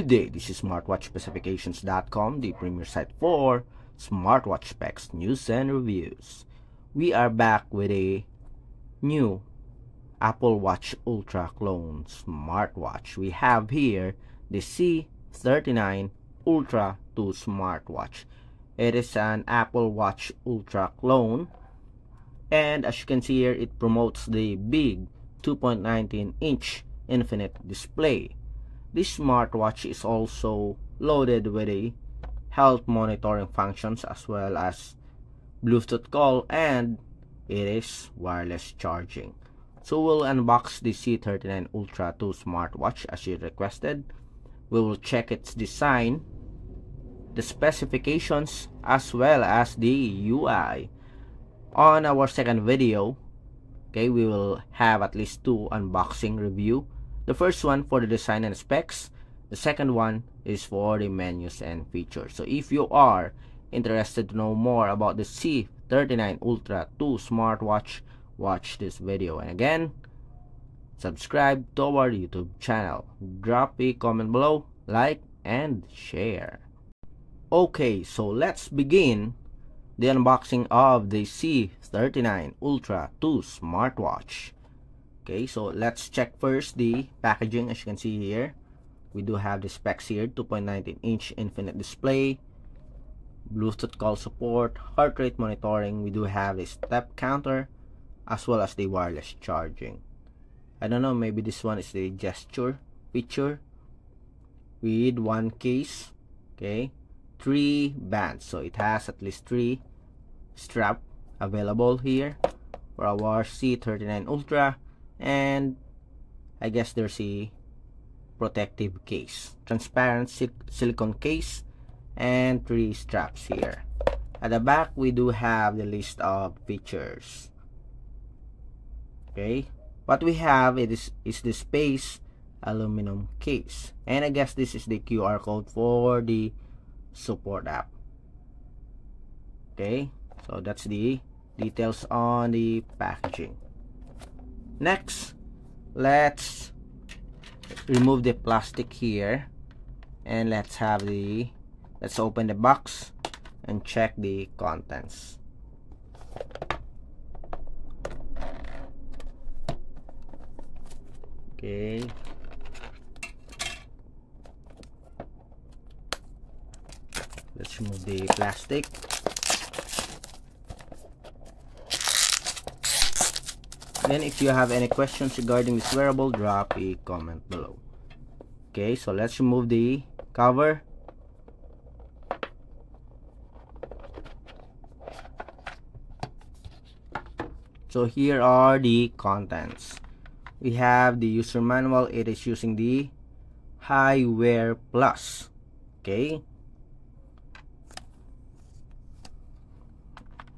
Good day, this is smartwatchspecifications.com, the premier site for smartwatch specs, news, and reviews. We are back with a new Apple Watch Ultra clone smartwatch. We have here the C39 Ultra 2 smartwatch. It is an Apple Watch Ultra clone, and as you can see here, it promotes the big 2.19-inch infinite display. This smartwatch is also loaded with a health monitoring functions as well as Bluetooth call, and it is wireless charging. So we'll unbox the C39 Ultra 2 smartwatch as you requested. We will check its design, the specifications, as well as the UI. On our second video, okay, we will have at least two unboxing review. The first one for the design and specs. The second one is for the menus and features. So if you are interested to know more about the C39 Ultra 2 smartwatch, watch this video. And again, subscribe to our YouTube channel. Drop a comment below, like, and share. Okay, so let's begin the unboxing of the C39 Ultra 2 smartwatch. Okay, so let's check first the packaging. As you can see here, we do have the specs here: 2.19-inch infinite display, Bluetooth call support, heart rate monitoring. We do have a step counter as well as the wireless charging. I don't know, maybe this one is the gesture feature. With one case, okay, 3 bands, so it has at least 3 strap available here for our C39 Ultra. And I guess there's a protective case, transparent silicone case, and 3 straps here. At the back, we do have the list of features. Okay, what we have is the space aluminum case, and I guess this is the QR code for the support app. Okay, so that's the details on the packaging. Next, let's remove the plastic here, and let's open the box and check the contents. Okay, let's remove the plastic. Then if you have any questions regarding this wearable, drop a comment below. Okay, so let's remove the cover. So here are the contents. We have the user manual. It is using the HiWear Plus. Okay.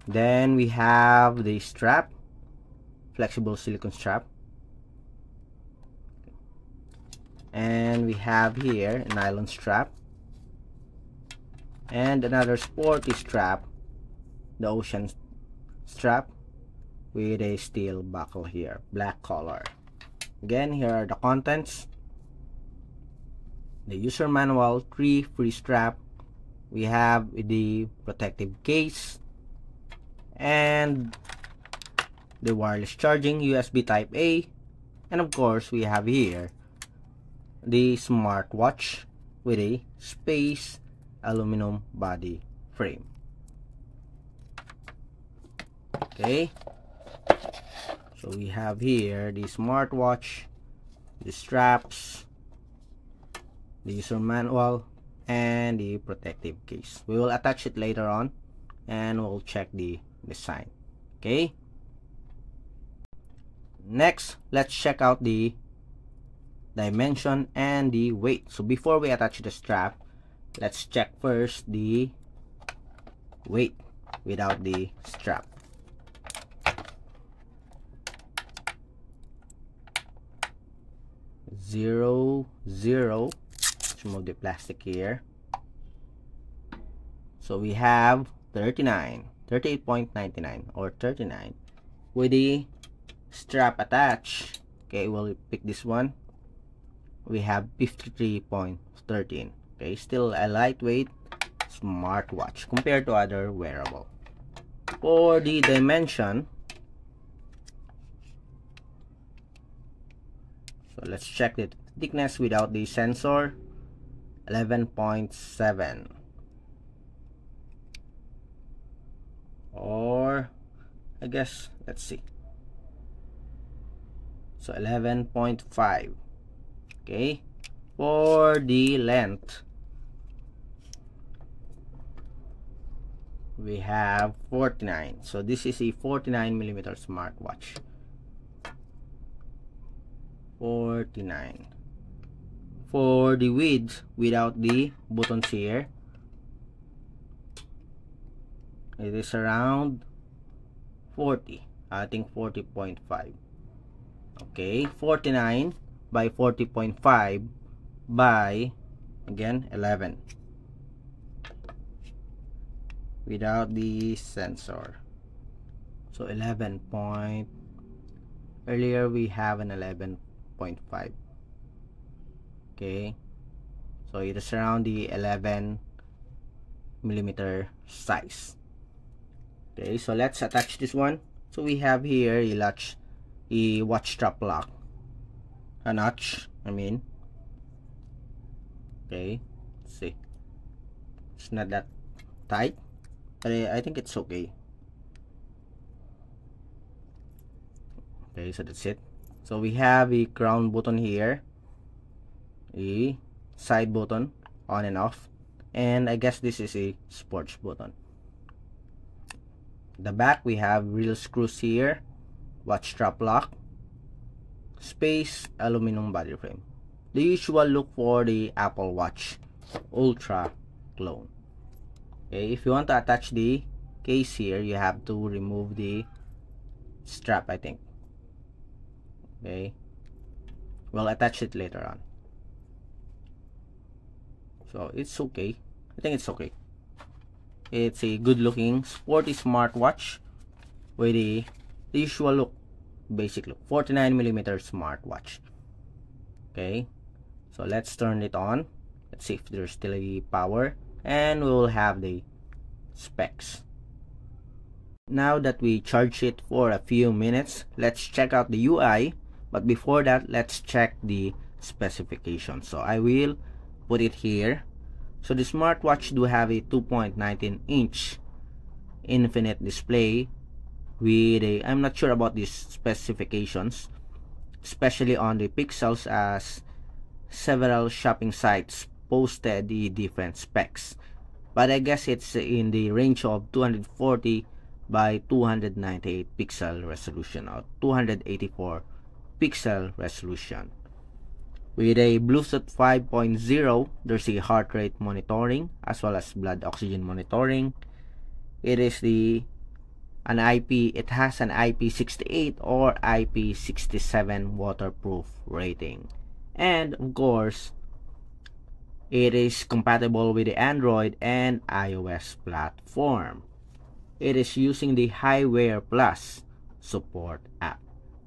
Then we have the strap, flexible silicone strap, and we have here a nylon strap and another sporty strap, the Ocean strap with a steel buckle here, black color. Again, here are the contents: the user manual, 3 free strap, we have the protective case, and the wireless charging, USB type A, and of course we have here the smartwatch with a space aluminum body frame. Okay, so we have here the smartwatch, the straps, the user manual, and the protective case. We will attach it later on and we'll check the design. Okay, next, let's check out the dimension and the weight. So before we attach the strap, let's check first the weight without the strap. Zero. Let's remove the plastic here. So we have 38.99 or 39 with the strap attached. Okay, we'll pick this one. we have 53.13. Okay, still a lightweight smartwatch compared to other wearable. For the dimension, so let's check the thickness without the sensor. 11.7, or I guess, let's see, so 11.5. okay, for the length, we have 49. So this is a 49mm smartwatch. 49. For the width without the buttons here, it is around 40. I think 40.5. okay, 49 by 40.5 by, again, 11 without the sensor. So 11 point, earlier we have an 11.5. okay, so it is around the 11mm size. Okay, so let's attach this one. So we have here a watch strap lock, a notch, okay, let's see, it's not that tight, but I think it's okay. Okay, so that's it. So we have a crown button here, a side button on and off, and I guess this is a sports button. The back, we have real screws here, watch strap lock, space, aluminum body frame. The usual look for the Apple Watch Ultra clone. Okay, if you want to attach the case here, you have to remove the strap, I think. Okay, we'll attach it later on. So it's okay, I think it's okay. It's a good looking sporty smartwatch with the usual look, basic look, 49mm smartwatch. Okay, so let's turn it on. Let's see if there's still a power, and we will have the specs. Now that we charge it for a few minutes, let's check out the UI. But before that, let's check the specifications. So I will put it here. So the smartwatch do have a 2.19-inch infinite display with a, I'm not sure about these specifications, especially on the pixels, as several shopping sites posted the different specs, but I guess it's in the range of 240 by 298 pixel resolution, or 284 pixel resolution. With a Bluetooth 5.0, there's a heart rate monitoring as well as blood oxygen monitoring. It is it has an IP68 or IP67 waterproof rating, and of course it is compatible with the Android and iOS platform. It is using the HiWear Plus support app.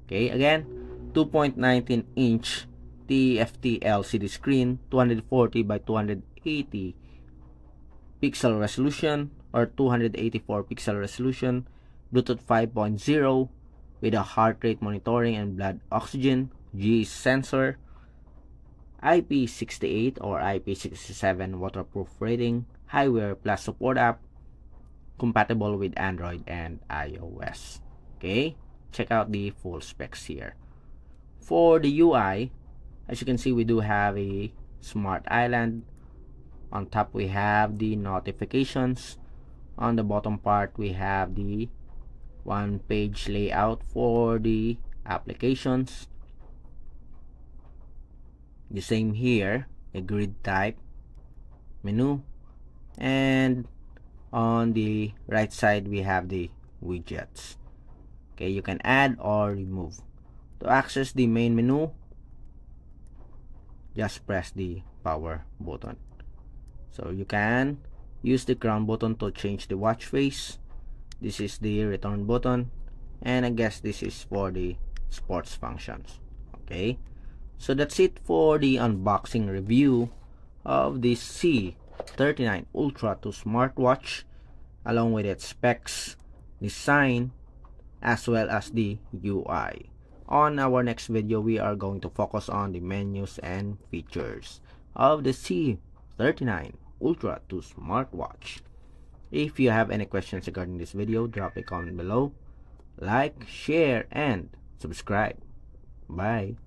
Okay, again, 2.19-inch TFT LCD screen, 240 by 280 pixel resolution or 284 pixel resolution, Bluetooth 5.0 with a heart rate monitoring and blood oxygen, G sensor, IP68 or IP67 waterproof rating, HiWear Plus support app, compatible with Android and iOS. Okay, check out the full specs here. For the UI, as you can see, we do have a smart island. On top we have the notifications. On the bottom part we have the one-page layout for the applications. The same here, a grid type menu, and on the right side we have the widgets. Okay, you can add or remove. To access the main menu, just press the power button. So you can use the crown button to change the watch face. This is the return button, and I guess this is for the sports functions. Okay, So that's it for the unboxing review of the C39 Ultra 2 smartwatch, along with its specs, design, as well as the UI. On our next video, we are going to focus on the menus and features of the C39 Ultra 2 smartwatch. If you have any questions regarding this video, drop a comment below. Like, share, and subscribe. Bye.